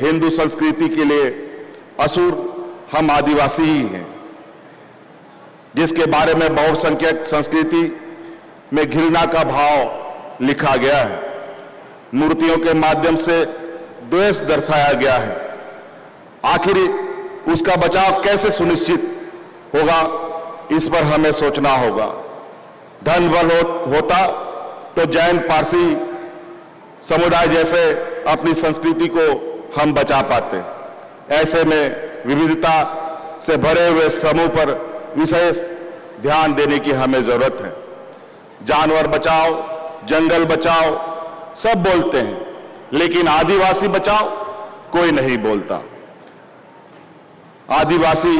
हिंदू संस्कृति के लिए असुर हम आदिवासी ही हैं, जिसके बारे में बहुसंख्यक संस्कृति में घृणा का भाव लिखा गया है। मूर्तियों के माध्यम से द्वेष दर्शाया गया है। आखिर उसका बचाव कैसे सुनिश्चित होगा, इस पर हमें सोचना होगा। धन बल होता तो जैन पारसी समुदाय जैसे अपनी संस्कृति को हम बचा पाते। ऐसे में विविधता से भरे हुए समूह पर विशेष ध्यान देने की हमें जरूरत है। जानवर बचाओ, जंगल बचाओ सब बोलते हैं, लेकिन आदिवासी बचाओ कोई नहीं बोलता। आदिवासी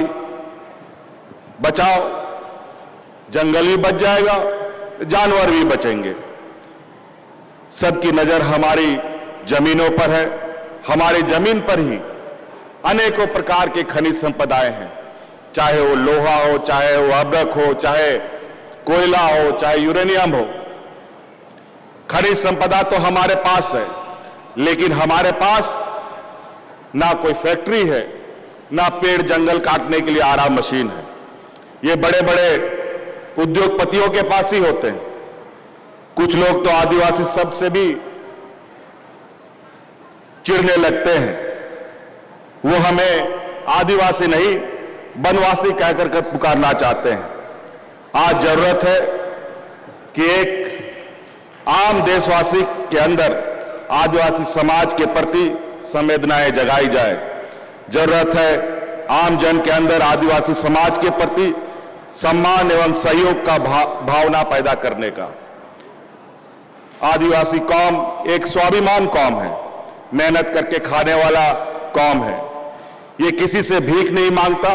बचाओ, जंगल भी बच जाएगा, जानवर भी बचेंगे। सबकी नजर हमारी जमीनों पर है। हमारी जमीन पर ही अनेकों प्रकार के खनिज संपदाएं हैं, चाहे वो लोहा हो, चाहे वो अब्रक हो, चाहे कोयला हो, चाहे यूरेनियम हो। खनिज संपदा तो हमारे पास है, लेकिन हमारे पास ना कोई फैक्ट्री है, ना पेड़ जंगल काटने के लिए आराम मशीन है। ये बड़े बड़े उद्योगपतियों के पास ही होते हैं। कुछ लोग तो आदिवासी शब्द से भी चिढ़ने लगते हैं। वो हमें आदिवासी नहीं वनवासी कहकर पुकारना चाहते हैं। आज जरूरत है कि एक आम देशवासी के अंदर आदिवासी समाज के प्रति संवेदनाएं जगाई जाए। जरूरत है आम जन के अंदर आदिवासी समाज के प्रति सम्मान एवं सहयोग का भावना पैदा करने का। आदिवासी कौम एक स्वाभिमान कौम है, मेहनत करके खाने वाला कौम है। ये किसी से भीख नहीं मांगता।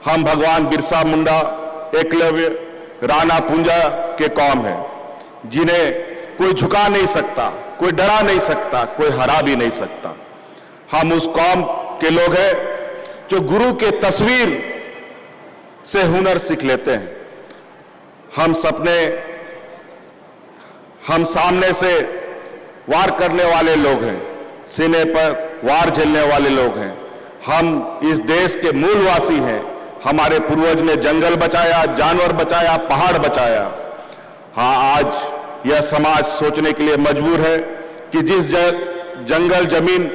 हम भगवान बिरसा मुंडा, एकलव्य, राणा पुंजा के कौम है, जिन्हें कोई झुका नहीं सकता, कोई डरा नहीं सकता, कोई हरा भी नहीं सकता। हम उस कौम के लोग हैं जो गुरु के तस्वीर से हुनर सीख लेते हैं। हम सामने से वार करने वाले लोग हैं, सीने पर वार झेलने वाले लोग हैं। हम इस देश के मूलवासी हैं। हमारे पूर्वज ने जंगल बचाया, जानवर बचाया, पहाड़ बचाया। हाँ, आज यह समाज सोचने के लिए मजबूर है कि जिस जंगल जमीन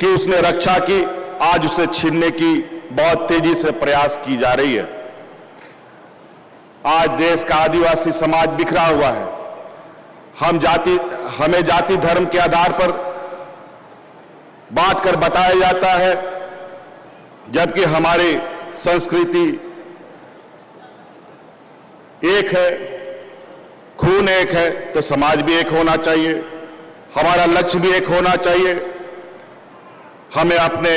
की उसने रक्षा की, आज उसे छीनने की बहुत तेजी से प्रयास की जा रही है। आज देश का आदिवासी समाज बिखरा हुआ है। हमें जाति धर्म के आधार पर बांट कर बताया जाता है, जबकि हमारी संस्कृति एक है, खून एक है, तो समाज भी एक होना चाहिए। हमारा लक्ष्य भी एक होना चाहिए। हमें अपने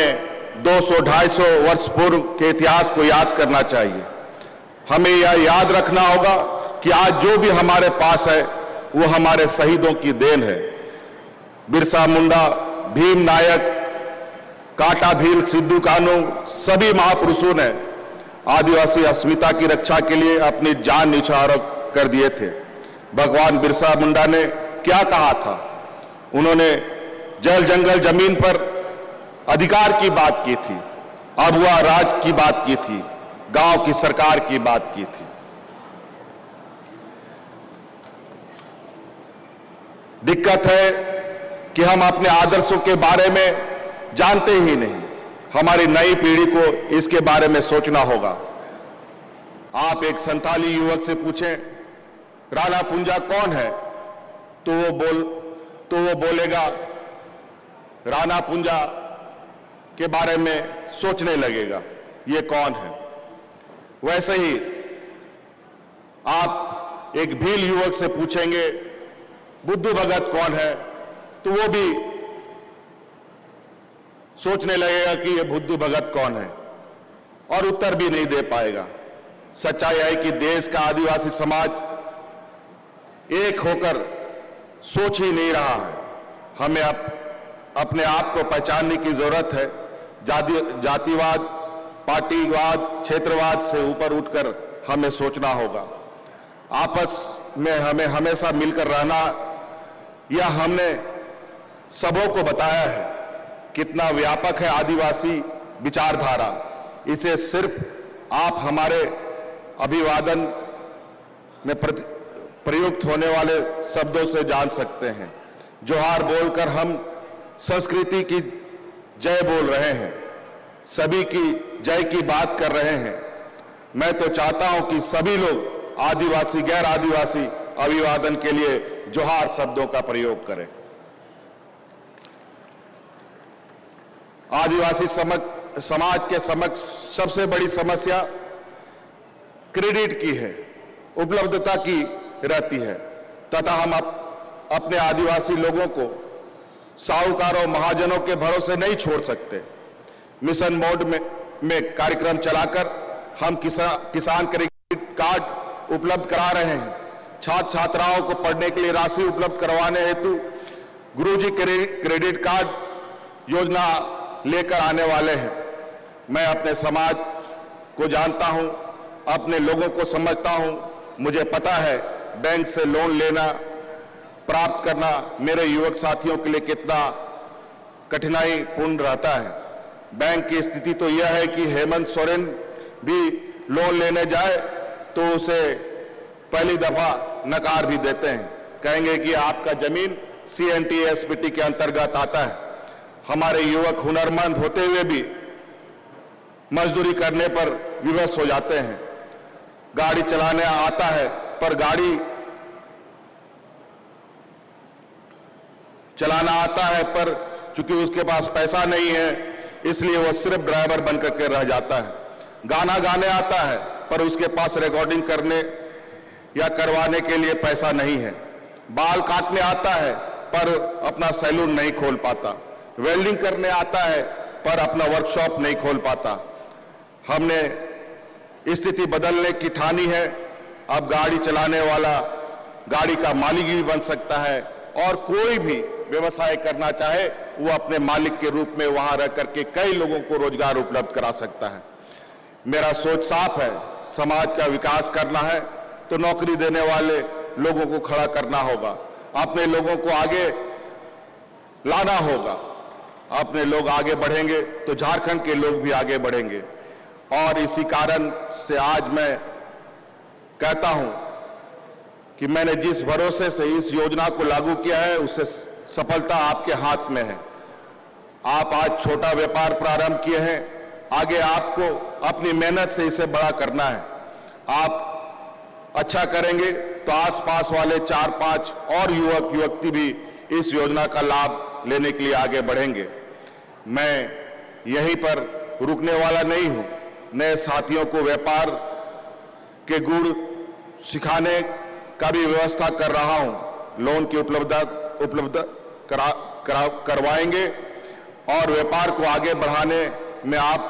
200-250 वर्ष पूर्व के इतिहास को याद करना चाहिए। हमें यह याद रखना होगा कि आज जो भी हमारे पास है वो हमारे शहीदों की देन है। बिरसा मुंडा, भीम नायक, कांटा भील, सिद्धू कानू, सभी महापुरुषों ने आदिवासी अस्मिता की रक्षा के लिए अपनी जान न्यौछावर कर दिए थे। भगवान बिरसा मुंडा ने क्या कहा था? उन्होंने जल जंगल जमीन पर अधिकार की बात की थी, अब वह राज की बात की थी, गांव की सरकार की बात की थी। दिक्कत है कि हम अपने आदर्शों के बारे में जानते ही नहीं। हमारी नई पीढ़ी को इसके बारे में सोचना होगा। आप एक संथाली युवक से पूछें राणा पुंजा कौन है, तो वो बोलेगा, राणा पुंजा के बारे में सोचने लगेगा ये कौन है। वैसे ही आप एक भील युवक से पूछेंगे बुद्धू भगत कौन है, तो वो भी सोचने लगेगा कि ये बुद्धू भगत कौन है, और उत्तर भी नहीं दे पाएगा। सच्चाई है कि देश का आदिवासी समाज एक होकर सोच ही नहीं रहा है। हमें अपने आप को पहचानने की जरूरत है। जातिवाद, पार्टीवाद, क्षेत्रवाद से ऊपर उठकर हमें सोचना होगा। आपस में हमें हमेशा मिलकर रहना, यह हमने सबों को बताया है। कितना व्यापक है आदिवासी विचारधारा, इसे सिर्फ आप हमारे अभिवादन में प्रयुक्त होने वाले शब्दों से जान सकते हैं। जोहार बोलकर हम संस्कृति की जय बोल रहे हैं, सभी की जय की बात कर रहे हैं। मैं तो चाहता हूं कि सभी लोग आदिवासी गैर आदिवासी अभिवादन के लिए जोहार शब्दों का प्रयोग करें। आदिवासी समाज के समक्ष सबसे बड़ी समस्या क्रेडिट की है, उपलब्धता की रहती है तथा हम अपने आदिवासी लोगों को साहूकारों महाजनों के भरोसे नहीं छोड़ सकते। मिशन मोड में कार्यक्रम चलाकर हम किसान क्रेडिट कार्ड उपलब्ध करा रहे हैं। छात्र छात्राओं को पढ़ने के लिए राशि उपलब्ध करवाने हेतु गुरुजी क्रेडिट कार्ड योजना लेकर आने वाले हैं। मैं अपने समाज को जानता हूं, अपने लोगों को समझता हूं। मुझे पता है बैंक से लोन लेना प्राप्त करना मेरे युवक साथियों के लिए कितना कठिनाई पूर्ण रहता है। बैंक की स्थिति तो यह है कि हेमंत सोरेन भी लोन लेने जाए तो उसे पहली दफा नकार भी देते हैं, कहेंगे कि आपका जमीन CNTSPT के अंतर्गत आता है। हमारे युवक हुनरमंद होते हुए भी मजदूरी करने पर विवश हो जाते हैं। गाड़ी चलाने आता है पर गाड़ी चलाना आता है पर चूंकि उसके पास पैसा नहीं है इसलिए वह सिर्फ ड्राइवर बनकर के रह जाता है। गाना गाने आता है पर उसके पास रिकॉर्डिंग करने या करवाने के लिए पैसा नहीं है। बाल काटने आता है पर अपना सैलून नहीं खोल पाता। वेल्डिंग करने आता है पर अपना वर्कशॉप नहीं खोल पाता। हमने स्थिति बदलने की ठानी है। अब गाड़ी चलाने वाला गाड़ी का मालिक भी बन सकता है और कोई भी व्यवसाय करना चाहे वो अपने मालिक के रूप में वहां रह करके कई लोगों को रोजगार उपलब्ध करा सकता है। मेरा सोच साफ है, समाज का विकास करना है तो नौकरी देने वाले लोगों को खड़ा करना होगा, अपने लोगों को आगे लाना होगा। अपने लोग आगे बढ़ेंगे तो झारखंड के लोग भी आगे बढ़ेंगे। और इसी कारण से आज मैं कहता हूं कि मैंने जिस भरोसे से इस योजना को लागू किया है उससे सफलता आपके हाथ में है। आप आज छोटा व्यापार प्रारंभ किए हैं, आगे आपको अपनी मेहनत से इसे बड़ा करना है। आप अच्छा करेंगे तो आसपास वाले 4-5 और युवक युवती भी इस योजना का लाभ लेने के लिए आगे बढ़ेंगे। मैं यहीं पर रुकने वाला नहीं हूं, नए साथियों को व्यापार के गुण सिखाने का भी व्यवस्था कर रहा हूं। लोन की उपलब्ध करवाएंगे और व्यापार को आगे बढ़ाने में आप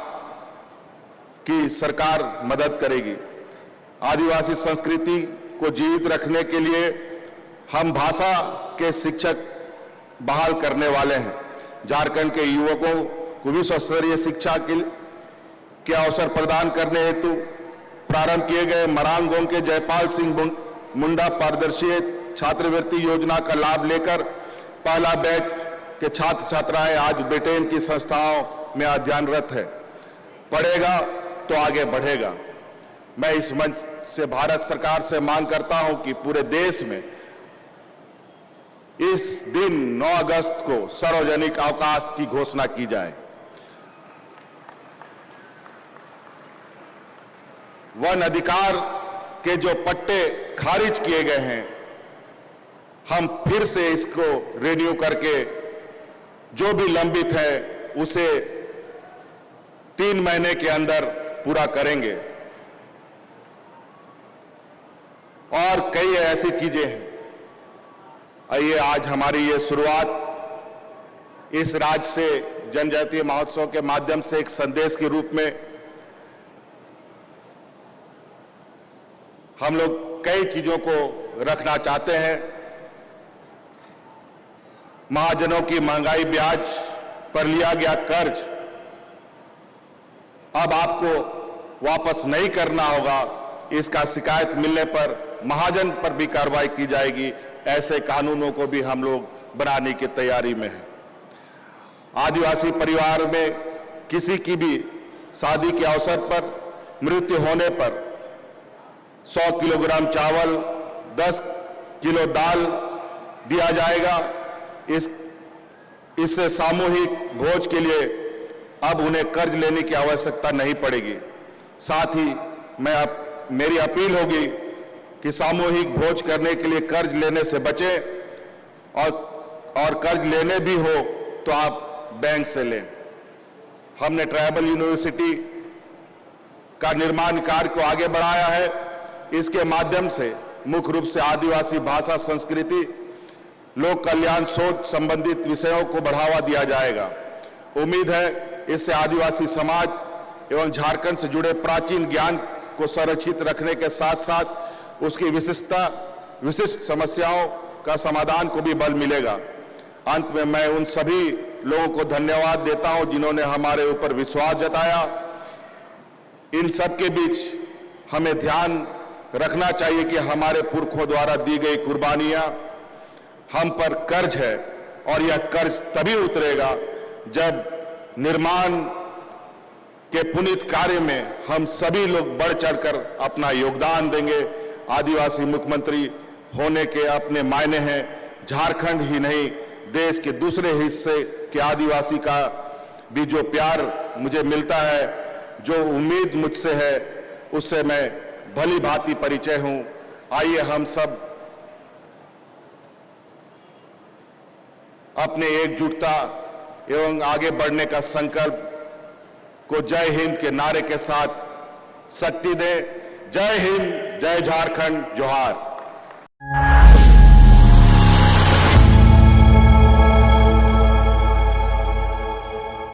की सरकार मदद करेगी। आदिवासी संस्कृति को जीवित रखने के लिए हम भाषा के शिक्षक बहाल करने वाले हैं। झारखंड के युवकों को विश्व स्तरीय शिक्षा के अवसर प्रदान करने हेतु प्रारंभ किए गए मरांगोंग के जयपाल सिंह मुंडा पारदर्शी छात्रवृत्ति योजना का लाभ लेकर पहला बैच के छात्र छात्राएं आज ब्रिटेन की संस्थाओं में अध्ययनरत है। पढ़ेगा तो आगे बढ़ेगा। मैं इस मंच से भारत सरकार से मांग करता हूं कि पूरे देश में इस दिन 9 अगस्त को सार्वजनिक अवकाश की घोषणा की जाए। वन अधिकार के जो पट्टे खारिज किए गए हैं हम फिर से इसको रिन्यू करके जो भी लंबित है उसे 3 महीने के अंदर पूरा करेंगे। और कई ऐसी चीजें हैं। आइए आज हमारी ये शुरुआत इस राज्य से जनजातीय महोत्सव के माध्यम से एक संदेश के रूप में हम लोग कई चीजों को रखना चाहते हैं। महाजनों की महंगाई ब्याज पर लिया गया कर्ज अब आपको वापस नहीं करना होगा। इसका शिकायत मिलने पर महाजन पर भी कार्रवाई की जाएगी। ऐसे कानूनों को भी हम लोग बनाने की तैयारी में हैं। आदिवासी परिवार में किसी की भी शादी के अवसर पर मृत्यु होने पर 100 किलोग्राम चावल, 10 किलो दाल दिया जाएगा। इससे सामूहिक भोज के लिए अब उन्हें कर्ज लेने की आवश्यकता नहीं पड़ेगी। साथ ही मेरी अपील होगी कि सामूहिक भोज करने के लिए कर्ज लेने से बचें और कर्ज लेने भी हो तो आप बैंक से लें। हमने ट्राइबल यूनिवर्सिटी का निर्माण कार्य को आगे बढ़ाया है। इसके माध्यम से मुख्य रूप से आदिवासी भाषा, संस्कृति, लोक कल्याण, शोध संबंधित विषयों को बढ़ावा दिया जाएगा। उम्मीद है इससे आदिवासी समाज एवं झारखंड से जुड़े प्राचीन ज्ञान को संरक्षित रखने के साथ साथ उसकी विशिष्ट समस्याओं का समाधान को भी बल मिलेगा। अंत में मैं उन सभी लोगों को धन्यवाद देता हूं जिन्होंने हमारे ऊपर विश्वास जताया। इन सब के बीच हमें ध्यान रखना चाहिए कि हमारे पुरखों द्वारा दी गई कुर्बानियां हम पर कर्ज है और यह कर्ज तभी उतरेगा जब निर्माण के पुनीत कार्य में हम सभी लोग बढ़ चढ़कर अपना योगदान देंगे। आदिवासी मुख्यमंत्री होने के अपने मायने हैं। झारखंड ही नहीं, देश के दूसरे हिस्से के आदिवासी का भी जो प्यार मुझे मिलता है, जो उम्मीद मुझसे है, उससे मैं भली भांति परिचय हूं। आइए हम सब अपने एकजुटता एवं आगे बढ़ने का संकल्प को जय हिंद के नारे के साथ शक्ति दें। जय हिंद, जय झारखंड, जोहार।